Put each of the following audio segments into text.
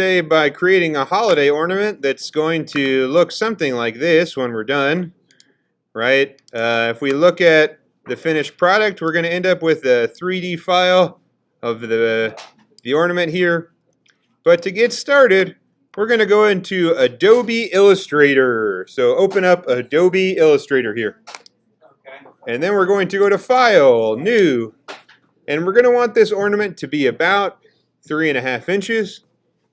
Today by creating a holiday ornament that's going to look something like this when we're done, right? If we look at the finished product, we're going to end up with a 3D file of the ornament here. But to get started, we're going to go into Adobe Illustrator. So open up Adobe Illustrator here. And then we're going to go to File, New. And we're going to want this ornament to be about 3.5 inches.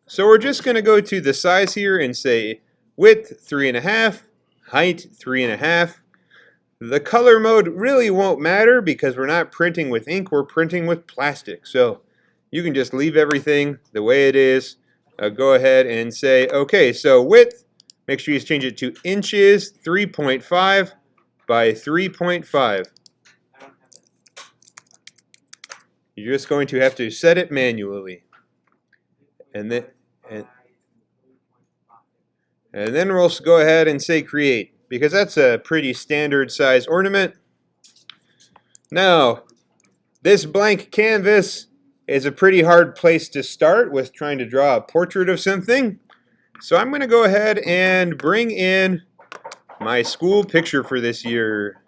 So we're just going to go to the size here and say width 3.5, height 3.5. The color mode really won't matter because we're not printing with ink, we're printing with plastic. So you can just leave everything the way it is. Go ahead and say, okay, so width, make sure you change it to inches, 3.5 by 3.5. You're just going to have to set it manually. And then we'll go ahead and say create, because that's a pretty standard size ornament. Now, this blank canvas is a pretty hard place to start with trying to draw a portrait of something. So I'm going to go ahead and bring in my school picture for this year.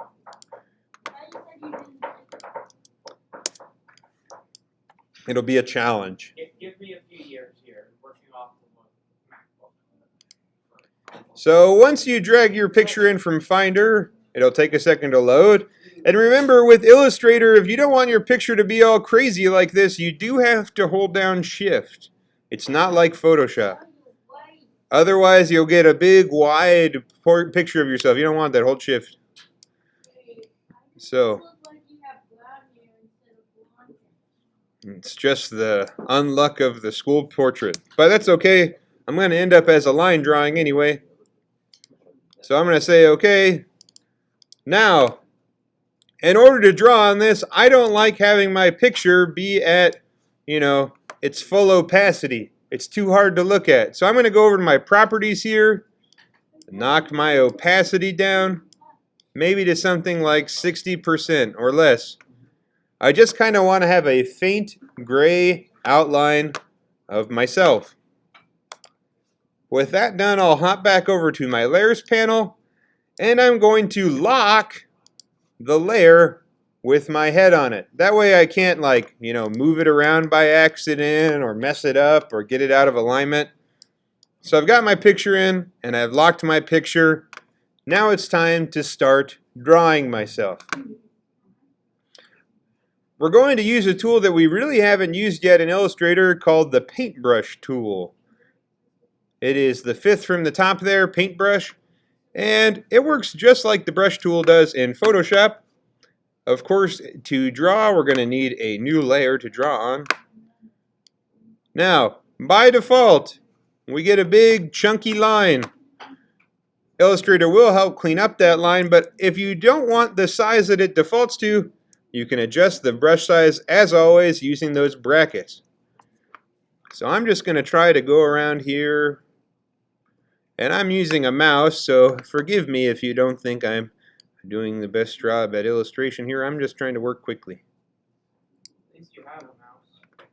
It'll be a challenge. Give me a few years here, working off the MacBook. So once you drag your picture in from Finder, it'll take a second to load. And remember, with Illustrator, if you don't want your picture to be all crazy like this, you do have to hold down Shift. It's not like Photoshop. Otherwise, you'll get a big, wide picture of yourself. You don't want that. Hold Shift. So it's just the unluck of the school portrait. But that's okay. I'm going to end up as a line drawing anyway. So I'm going to say, okay. Now, in order to draw on this, I don't like having my picture be at, its full opacity. It's too hard to look at. So I'm going to go over to my properties here, knock my opacity down, maybe to something like 60% or less. I just kind of want to have a faint gray outline of myself. With that done, I'll hop back over to my layers panel, and I'm going to lock the layer with my head on it. That way I can't move it around by accident or mess it up or get it out of alignment. So I've got my picture in and I've locked my picture. Now it's time to start drawing myself. We're going to use a tool that we really haven't used yet in Illustrator called the paintbrush tool. It is the 5th from the top there, paintbrush, and it works just like the brush tool does in Photoshop. Of course, to draw, we're going to need a new layer to draw on. Now, by default, we get a big chunky line. Illustrator will help clean up that line, but if you don't want the size that it defaults to, you can adjust the brush size, as always, using those brackets. So I'm just going to try to go around here. And I'm using a mouse, so forgive me if you don't think I'm doing the best job at illustration here. I'm just trying to work quickly. At least you have a mouse.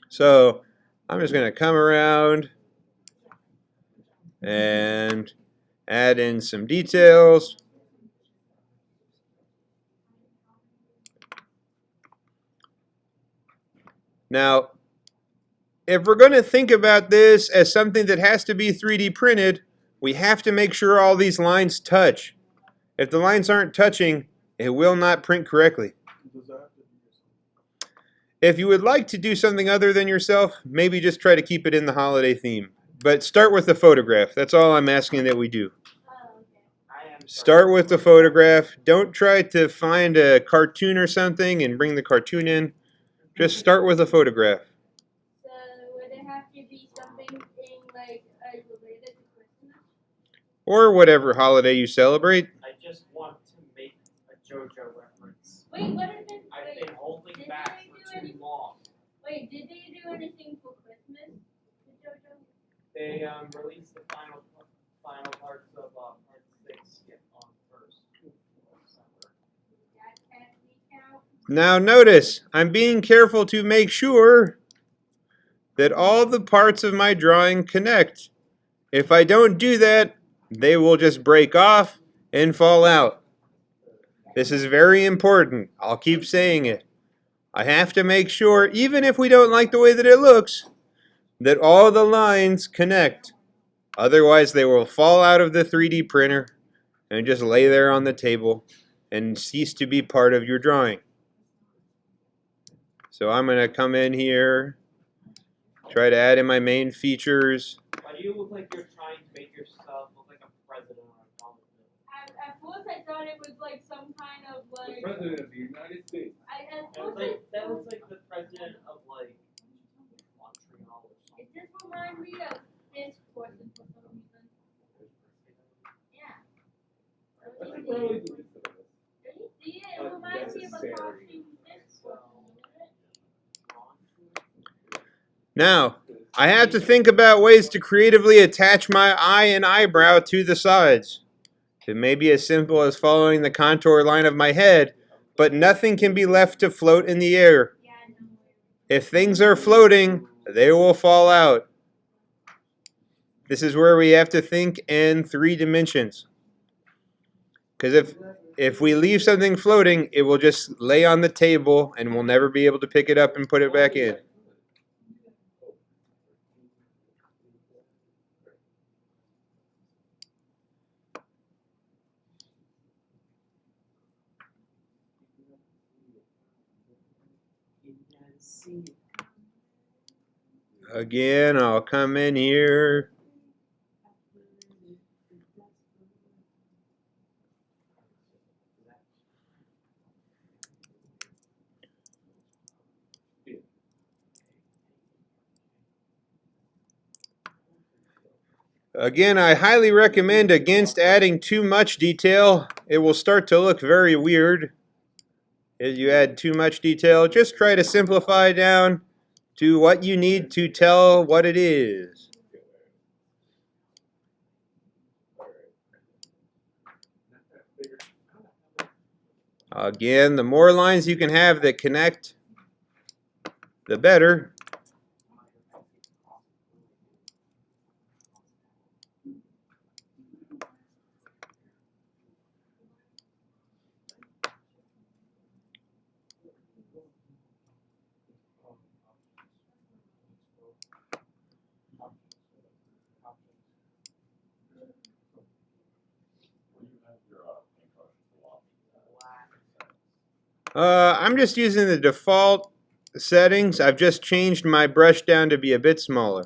So I'm just going to come around and add in some details. Now, if we're going to think about this as something that has to be 3D printed, we have to make sure all these lines touch. If the lines aren't touching, it will not print correctly. If you would like to do something other than yourself, maybe just try to keep it in the holiday theme. But start with the photograph. That's all I'm asking that we do. Start with the photograph. Don't try to find a cartoon or something and bring the cartoon in. Just start with a photograph. So would it have to be something related to Christmas? Or whatever holiday you celebrate. I just want to make a JoJo reference. Wait, what is it? I've been holding back for too long. Wait, did they do anything for Christmas with JoJo? They released the final parts of part 6 on 1st December. That can't be count. Now notice, I'm being careful to make sure that all the parts of my drawing connect. If I don't do that, they will just break off and fall out. This is very important. I'll keep saying it. I have to make sure, even if we don't like the way that it looks, that all the lines connect. Otherwise, they will fall out of the 3D printer and just lay there on the table and cease to be part of your drawing. So I'm going to come in here, try to add in my main features. Why do you look like you're trying to make yourself look like a president or a politician? At first I thought it was like some kind of like. The President of the United States. That looks like the president of like Montreal or something. It just reminds me of this person for some reason. Yeah. I should probably delete some of this. Can you see it? It reminds me of a cartoon this person. Now, I have to think about ways to creatively attach my eye and eyebrow to the sides. It may be as simple as following the contour line of my head, but nothing can be left to float in the air. If things are floating, they will fall out. This is where we have to think in 3 dimensions. Because if we leave something floating, it will just lay on the table and we'll never be able to pick it up and put it back in. Again, I'll come in here. Again, I highly recommend against adding too much detail. It will start to look very weird if you add too much detail. Just try to simplify down to what you need to tell what it is. Again, the more lines you can have that connect, the better. I'm just using the default settings. I've just changed my brush down to be a bit smaller.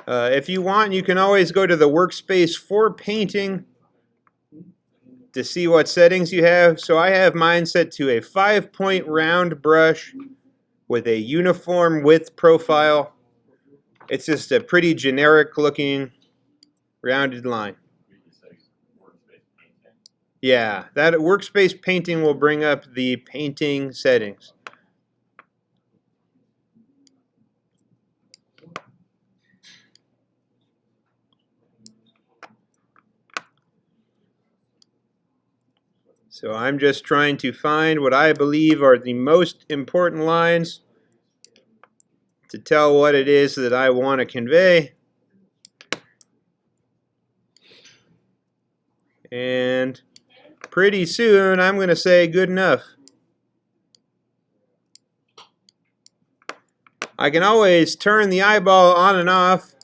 If you want, you can always go to the workspace for painting to see what settings you have. So I have mine set to a 5-point round brush with a uniform width profile. It's just a pretty generic looking rounded line. Yeah, that workspace painting will bring up the painting settings. So I'm just trying to find what I believe are the most important lines to tell what it is that I want to convey. And pretty soon I'm going to say good enough. I can always turn the eyeball on and off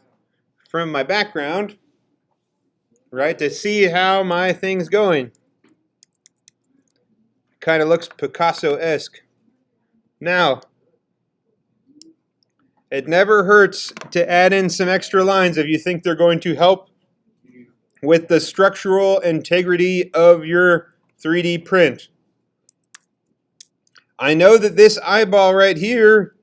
from my background, right, to see how my thing's going. Kind of looks Picasso-esque. Now, it never hurts to add in some extra lines if you think they're going to help with the structural integrity of your 3D print. I know that this eyeball right here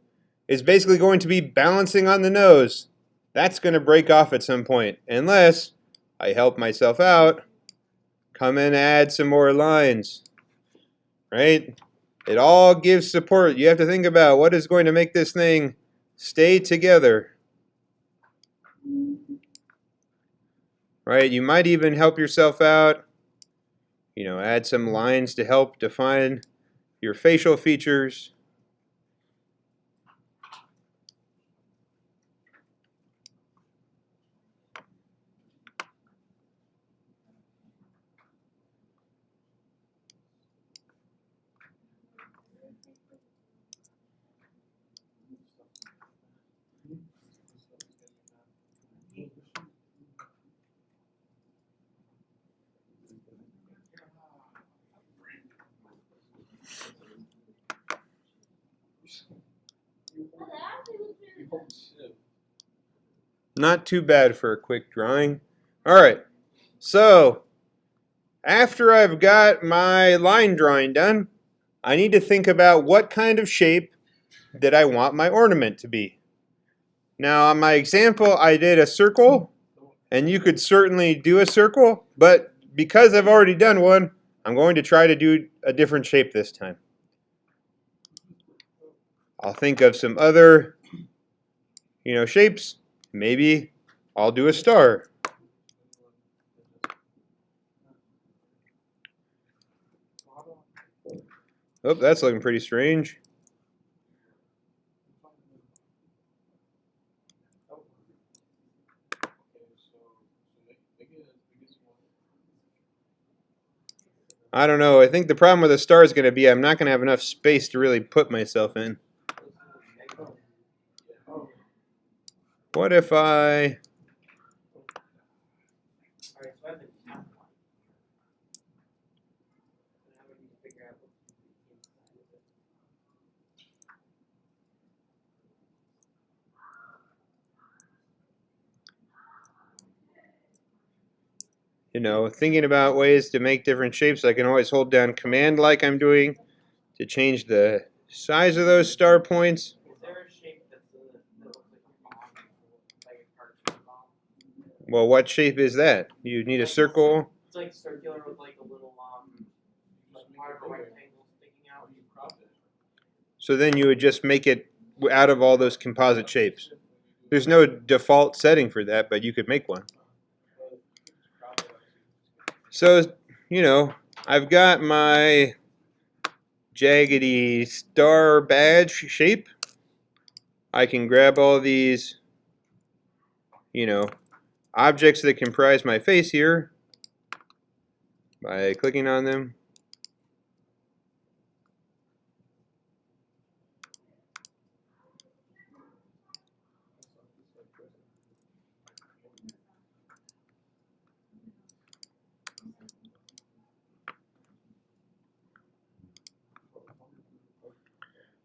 is basically going to be balancing on the nose. That's going to break off at some point, unless I help myself out, come and add some more lines, right? It all gives support. You have to think about what is going to make this thing stay together. Right, you might even help yourself out, add some lines to help define your facial features. Not too bad for a quick drawing. Alright, so after I've got my line drawing done, I need to think about what kind of shape that I want my ornament to be. Now on my example I did a circle, and you could certainly do a circle, but because I've already done one, I'm going to try to do a different shape this time. I'll think of some other, shapes. Maybe I'll do a star. Oh, that's looking pretty strange. I don't know. I think the problem with a star is going to be I'm not going to have enough space to really put myself in. What if I... Alright, so I have a top one. Now we need to figure out what's inside of it. Thinking about ways to make different shapes, I can always hold down Command like I'm doing to change the size of those star points. Is there a shape that looks like a bomb, like a cartoon bomb? Well, what shape is that? You need a circle. It's like circular with like a little like part of a rectangle sticking out. So then you would just make it out of all those composite shapes. There's no default setting for that, but you could make one. So, I've got my jaggedy star badge shape. I can grab all these, objects that comprise my face here by clicking on them.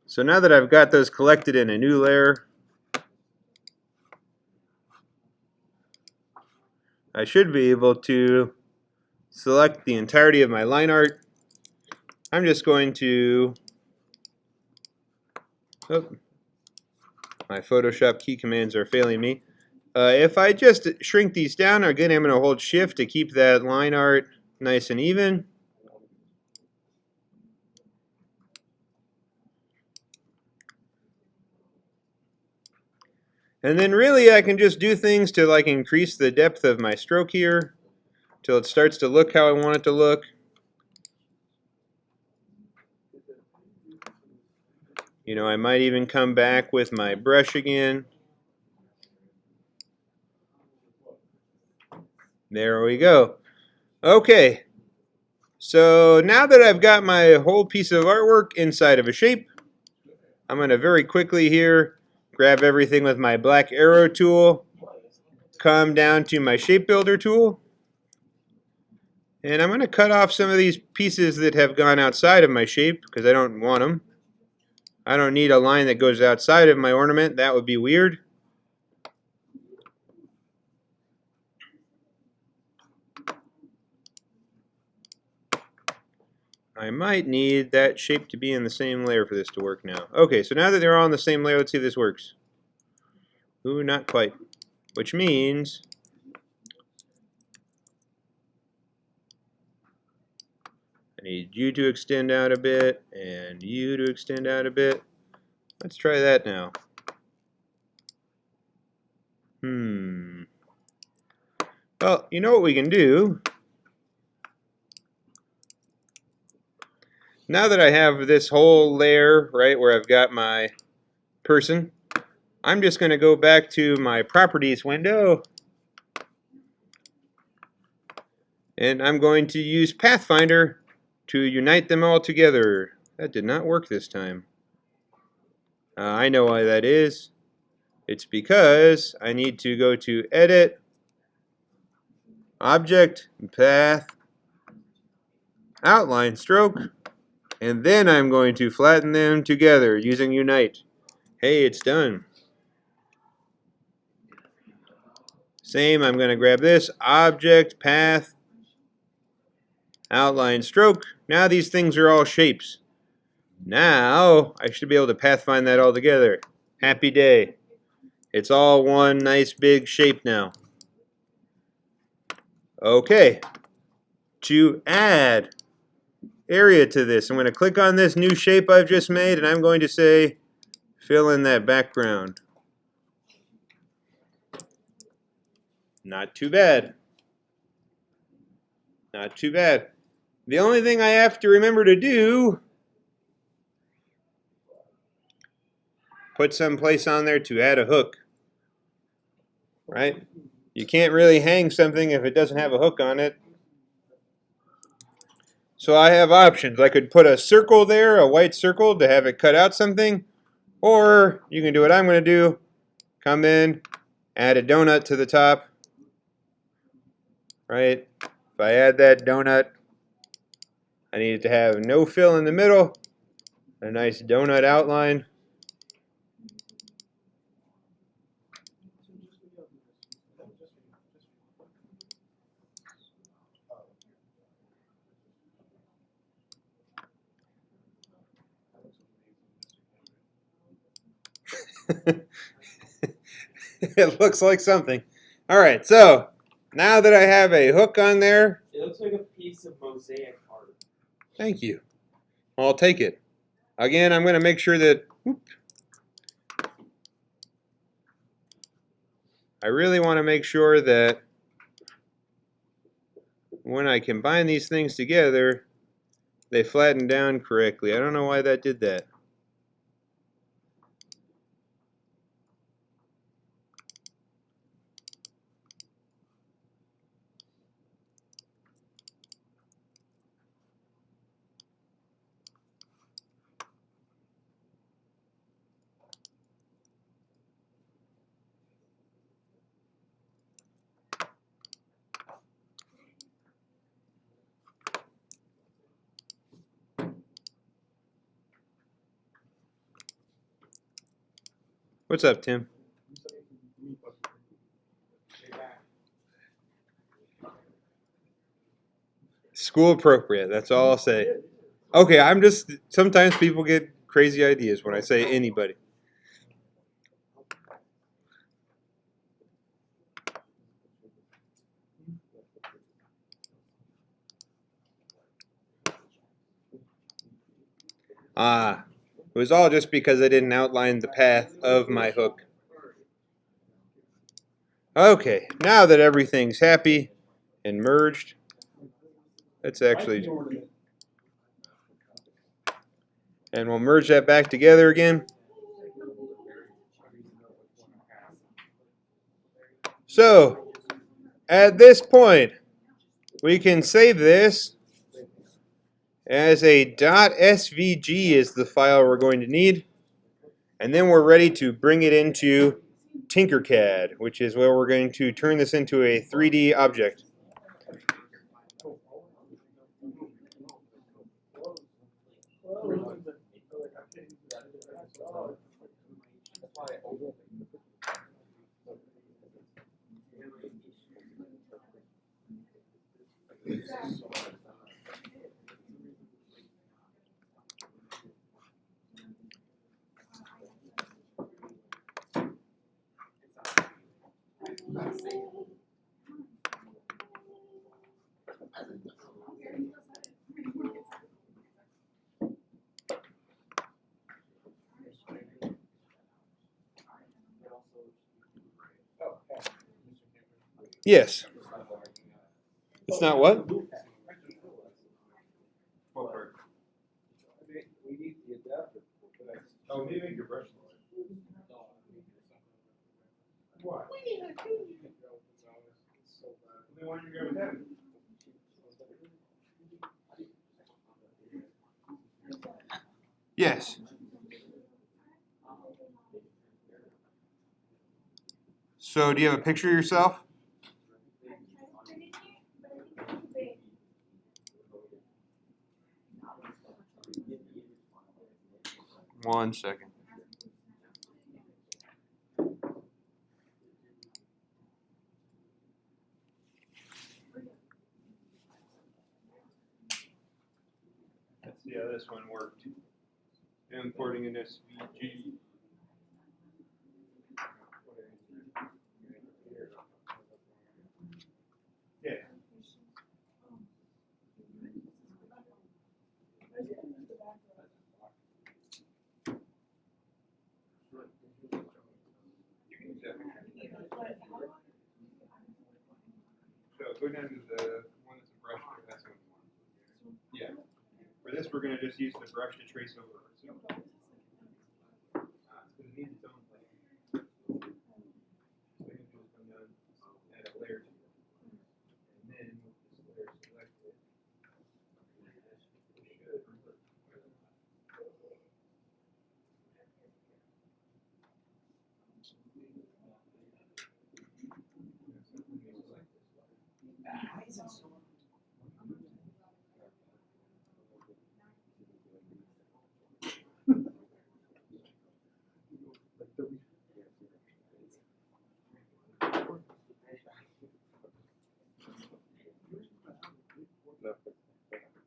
So now that I've got those collected in a new layer, I should be able to select the entirety of my line art. I'm just going to, my Photoshop key commands are failing me. If I just shrink these down, again I'm going to hold Shift to keep that line art nice and even. And then really I can just do things to increase the depth of my stroke here till it starts to look how I want it to look. I might even come back with my brush again. There we go. Okay, so now that I've got my whole piece of artwork inside of a shape, I'm going to very quickly here grab everything with my black arrow tool, come down to my shape builder tool, and I'm going to cut off some of these pieces that have gone outside of my shape because I don't want them. I don't need a line that goes outside of my ornament. That would be weird. I might need that shape to be in the same layer for this to work now. Okay, so now that they're all in the same layer, let's see if this works. Ooh, not quite. Which means I need you to extend out a bit and you to extend out a bit. Let's try that now. Well, you know what we can do? Now that I have this whole layer, right, where I've got my person, I'm just going to go back to my properties window and I'm going to use Pathfinder to unite them all together. That did not work this time. I know why that is. It's because I need to go to Edit, Object, Path, Outline Stroke, and then I'm going to flatten them together using Unite. Hey, it's done. Same, I'm going to grab this, object, path, outline, stroke. Now these things are all shapes. Now I should be able to pathfind that all together. Happy day. It's all one nice big shape now. Okay. To add area to this, I'm going to click on this new shape I've just made and I'm going to say fill in that background. Not too bad. Not too bad. The only thing I have to remember to do, put some place on there to add a hook. Right? You can't really hang something if it doesn't have a hook on it. So I have options. I could put a circle there, a white circle, to have it cut out something. Or you can do what I'm going to do. Come in, add a donut to the top. Right? If I add that donut, I need it to have no fill in the middle. A nice donut outline. It looks like something. Alright, so now that I have a hook on there, It looks like a piece of mosaic art. thank you. I'll take it. Again, I'm going to make sure that, I really want to make sure that when I combine these things together, they flatten down correctly. I don't know why that did that. What's up, Tim? School appropriate, that's all I'll say. Okay, I'm just, sometimes people get crazy ideas when I say anybody. It was all just because I didn't outline the path of my hook. Okay, now that everything's happy and merged, let's actually, and we'll merge that back together again. So, at this point, we can save this as a .svg is the file we're going to need. And then we're ready to bring it into Tinkercad, which is where we're going to turn this into a 3D object. Yes. It's not what? Oh, maybe make your brush. Why? Then why don't you go with that? Yes. So, do you have a picture of yourself? One second. this one worked. Importing an SVG. Yeah. You can use that. So go down to the one that's a brush. That's what we want. Yeah. For this, we're going to just use the brush to trace over. So, it's going to need its own plane. So what you do is come down, add a layer to it. And then with this layer selected, Why is it so?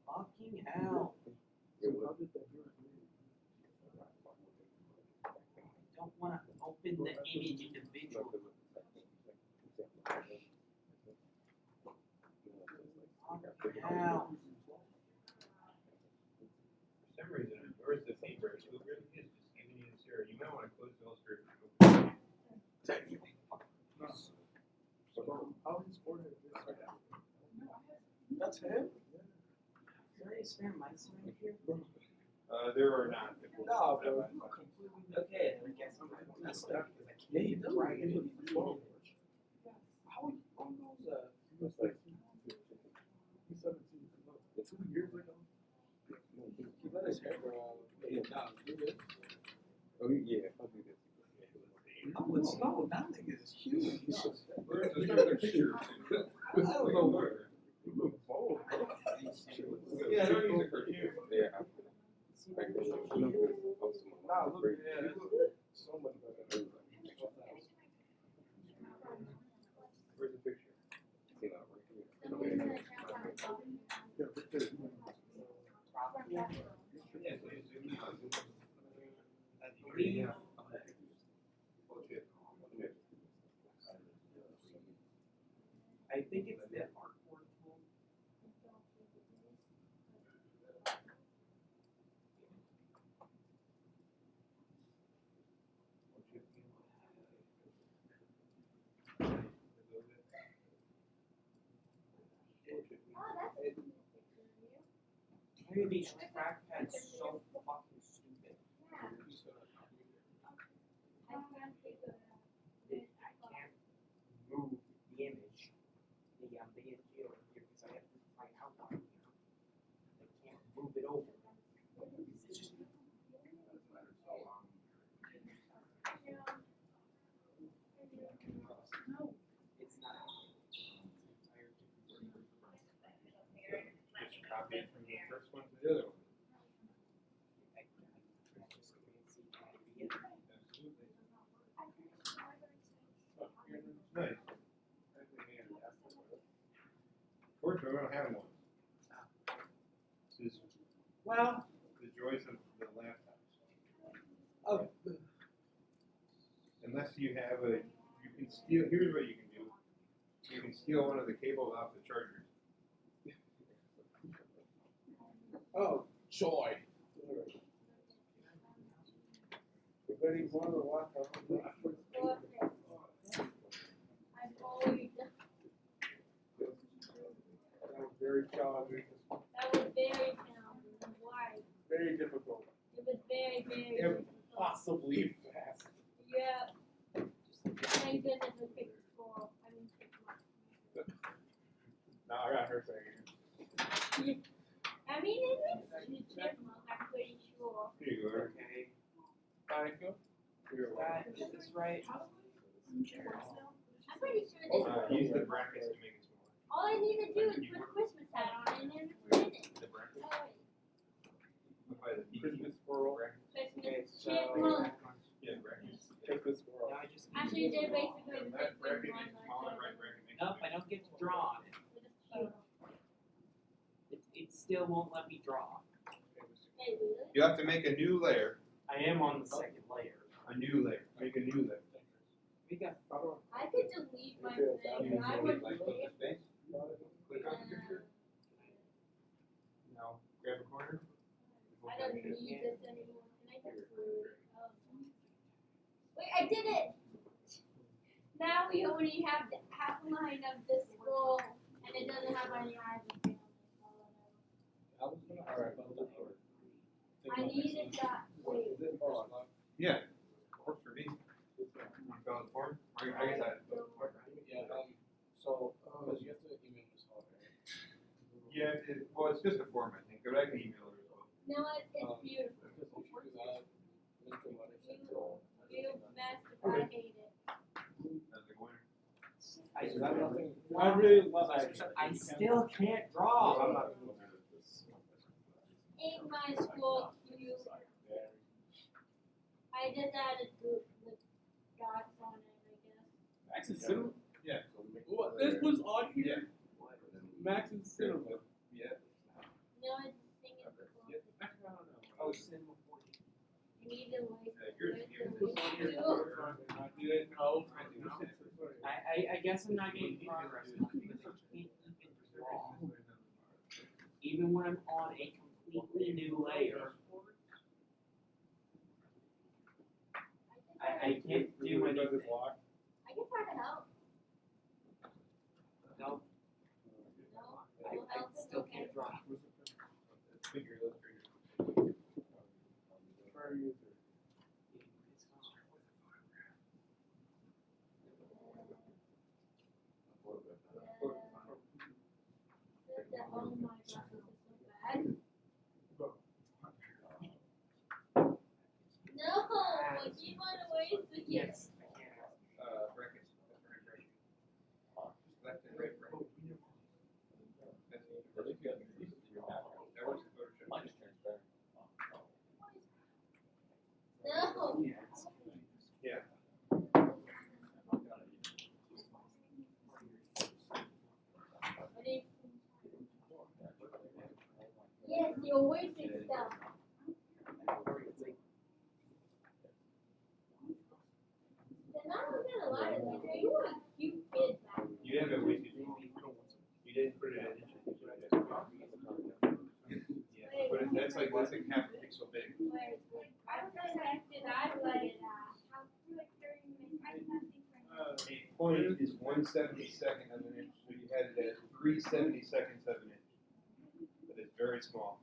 Fucking hell. I don't want to open the image individually. Fucking hell. for some reason, yours the paintbrush, it really is just giving you this error. You might want to close the Illustrator. That's him? Is there any spare mice right here? There are not. No, but okay, I guess I'm gonna mess up because I can't drag it in the phone. How are you on those? He let his hair grow. Oh yeah, I'll do this. Oh, it's no, that thing is huge. Where's the picture? I don't know where. Yeah, I don't use a cartoon. Yeah. Nah, look at that. So much better. Where's the picture? See that right here. Yeah, so you zoom in on it. Yeah. I think it's the artboard tool. Why are these track pads so fucking stupid? I can't move the image, the BSG over here because I have to find outline here. I can't move it over. It's just it's not. Just copy it from the first one to the other one. Nice. Fortunately, we don't have one. This is Well, the joys of the laptops. oh, Unless you have a, you can steal, here's what you can do. You can steal one of the cables off the chargers. oh, joy. Ready for the walk? I'm always, That was very challenging. that was very challenging. Why? Very difficult. It was very, very difficult. Impossibly fast. Yeah. Thank goodness I picked school. I mean, pick No, I got her saying. I mean, it was chipmunk, I'm pretty sure. Here you go. Okay. Thank you. Is this right? I'm pretty sure that Use the brackets to make it smaller. all I need to do is put a Christmas hat on and then it's finished. The brackets? Oh, Look by the Christmas squirrel. brackets. Okay, Christmas so chipmunk. Yeah, brackets. Christmas squirrel. Actually, they're basically the Left same bracket thing. makes it smaller, right bracket makes it Nope, I bigger. don't get to draw on it. It still won't let me draw. Yeah, Hey, really? You have to make a new layer. I am on the second layer. A new layer. Make a new layer. We got I could delete my thing. I would Like leave. the space. Click on the picture. Now grab a corner. I don't need this anymore. Can I just wait, I did it! Now we only have the outline of the skull, and it doesn't have any eyes. I needed that. Wait. Yeah. Works for me. You fill out the form? I guess I. Yeah, well, it's just a form, I think, but I can email it as well. No, it's beautiful. You messed up. I hate it. That's the winner. I really love it. I still can't draw. Ain't my school cute? I just added the dots on it, I guess. Max and Cinema? Yeah. What? This was on Yeah. here? Max and Cinema. Yeah. No, it's thinking Oh, cinema 40. you need to like Yours where's here. the window? I didn't know. I guess I'm not getting progress now because I can't even draw. Even when I'm on a completely new layer, I can't do anything. I can try to help. No, No, I no help is still okay. can't draw. Figure Illustrator. Oh my god, this is so bad. No, you want to waste the Yes, I can. Brackets. Left and right bracket. That was the Photoshop. No. Yeah. Yes, you're wasting stuff. And I'm not gonna lie to you, you were a cute kid back then. You haven't wasted your time. You didn't put it at inches. You put it at yeah, but that's like half a pixel big. I protected, I let it out. A point is 1/72nd of an inch, so you had it at 3/72 of an inch. But it's very small.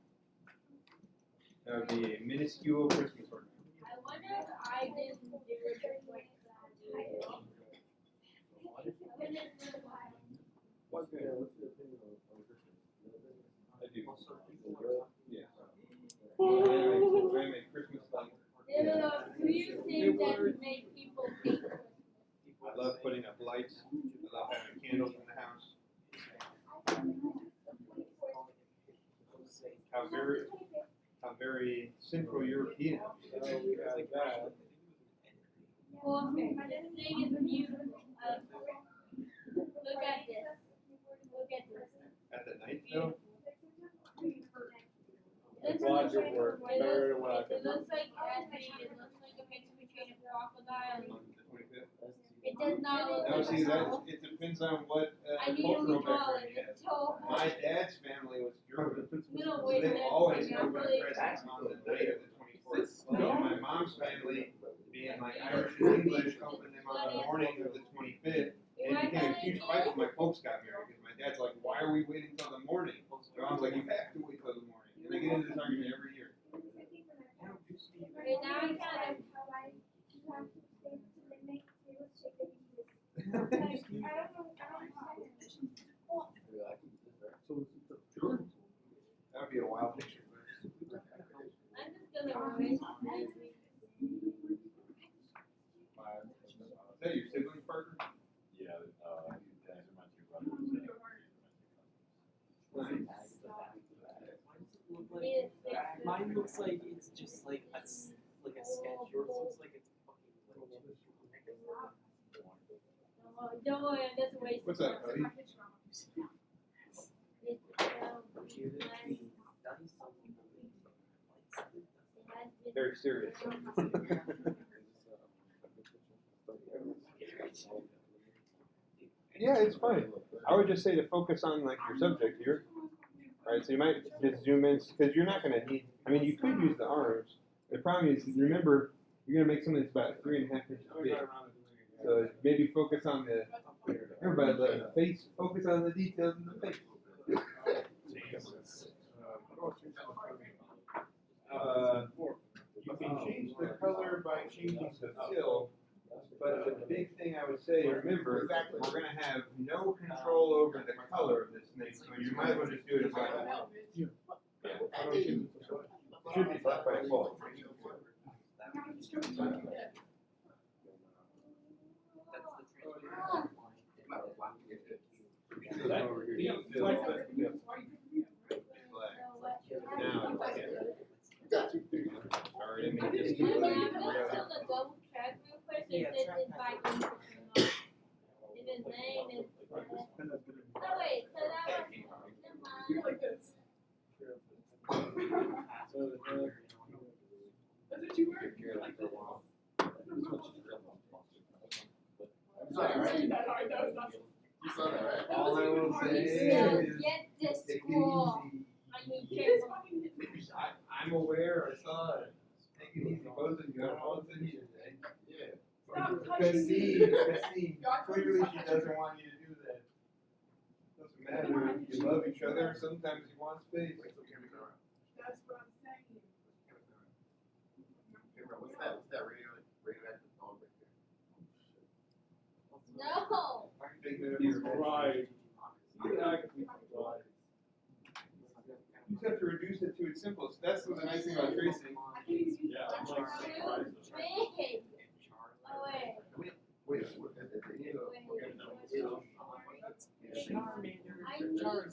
That would be a minuscule Christmas ornament. I wonder if I didn't do it like that. I do. Yeah. I make Christmas lights. There are a few things that can make people hate Christmas. I love putting up lights. I love having candles in the house. How very Central European. Well, this thing is beautiful. Look at this. Look at this. At the night though? This Watch is it work. it Better than what I looks, can it looks like it looks like a mix between a crocodile and On the 25th? it does not look Now like see, a that it depends on what I need to cultural recall background it. you have. It's so My dad's family was German, we don't so waste they that always thing. I opened really presents on the night of the 24th. And my mom's family, being like Irish and English, opened them on the morning of the 25th. And it became a huge fight when my folks got married, because my dad's like, why are we waiting till the morning? My mom's like, you have to wait till the morning. And they get into this argument every year. Okay, now I kind of Sure. That would be a wild picture. I'm just gonna erase everything. Is that your sibling partner? Yeah, these are my two brothers. Mine looks like it's just like a sketch. Yours looks like it's fucking Don't worry, I'm just wasting. What's up, buddy? very serious. Yeah, it's fine. I would just say to focus on like your subject here, right? So you might just zoom in because you're not going to need. I mean, you could use the arms. The problem is, remember, you're going to make something that's about 3.5 inches big. So maybe focus on the. Everybody loves the face. Focus on the details in the face. You can change the color by changing the fill, but the big thing I would say, remember, we're going to have no control over the color of this thing, so you might as well just do it as black and white. It should be black by default. Sorry, I mean, just Yeah, I'm gonna double check real quick if it's by interest or not. If his name is. Oh wait, so that was. Never mind. Like this. That's what you wear. all I will say So is, get this take it school. easy. I mean, careful. I'm aware, I saw it. Take it easy, both of you. I don't know what's in here today. Christine, clearly she doesn't want you to do that. Doesn't matter if you love each other, sometimes you want space. That's what I'm saying. What's that radioactive dog right there? No. Take that over He's your head. right. He's actually right. You just have to reduce it to its simplest. That's the nice thing about tracing. Yeah. That's too big. Oh wait. Wait, Wait. I need smaller.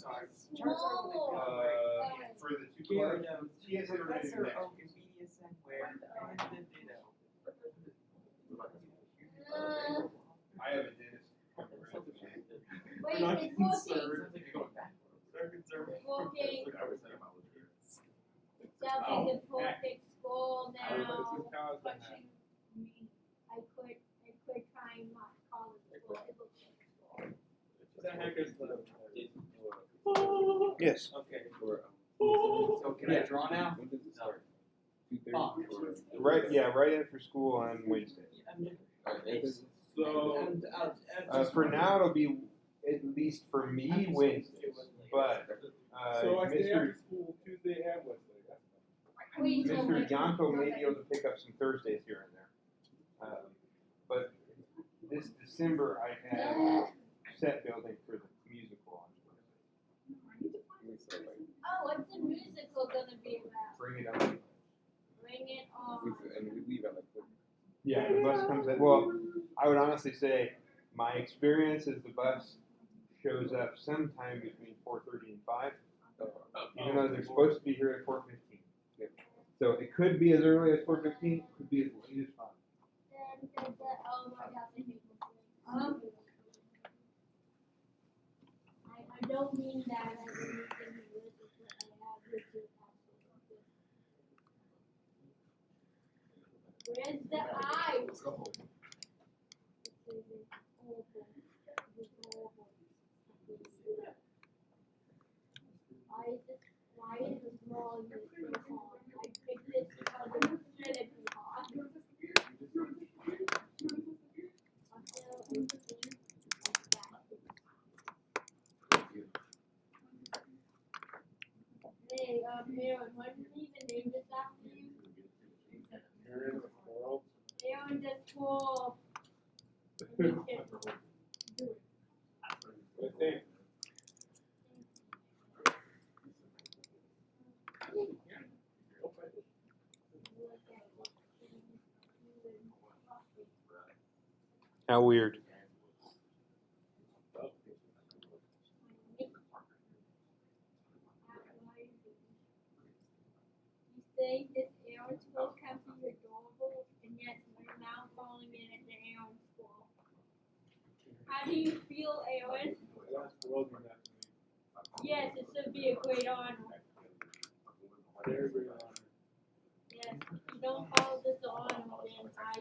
For the two clubs, she has it ready to next. I have a dentist. Wait, Not it's concerned. working. I was thinking about looking That'll be the perfect school now. But I could try and not call it school. It looks like school. the heck is the? Yes. Okay. So can I draw now? Fuck. Right, yeah, right in for school on Wednesday. So. For now, it'll be, at least for me, Wednesdays. But, So I stay Mr. after school Tuesday and Wednesday. Wait, so Mr. Yanko may be able to pick up some Thursdays here and there. But this December, I have set building for the musical on Wednesday. Oh, what's the musical gonna be about? Bring it on. Bring it on. And we leave at like. Yeah, the bus comes in. Well, I would honestly say my experience is the bus shows up sometime between 4:30 and 5. Even though they're supposed to be here at 4:15. So it could be as early as 4:15, could be as late as 5. Oh my God, I hate this I don't mean that as anything religious, but I have this is absolutely. Where's the eyes? This is awful. This is awful. Why is this wrong? This so hard. I picked this because it shouldn't be hard. Hey, Aaron, why did you even name this after you? Aaron just pulled. How weird. You say this Aaron school can be adorable, and yet we're now calling it an Aaron school. How do you feel, Aaron? Yes, it should be a great honor. Very honor. Yes, you don't follow this on, then I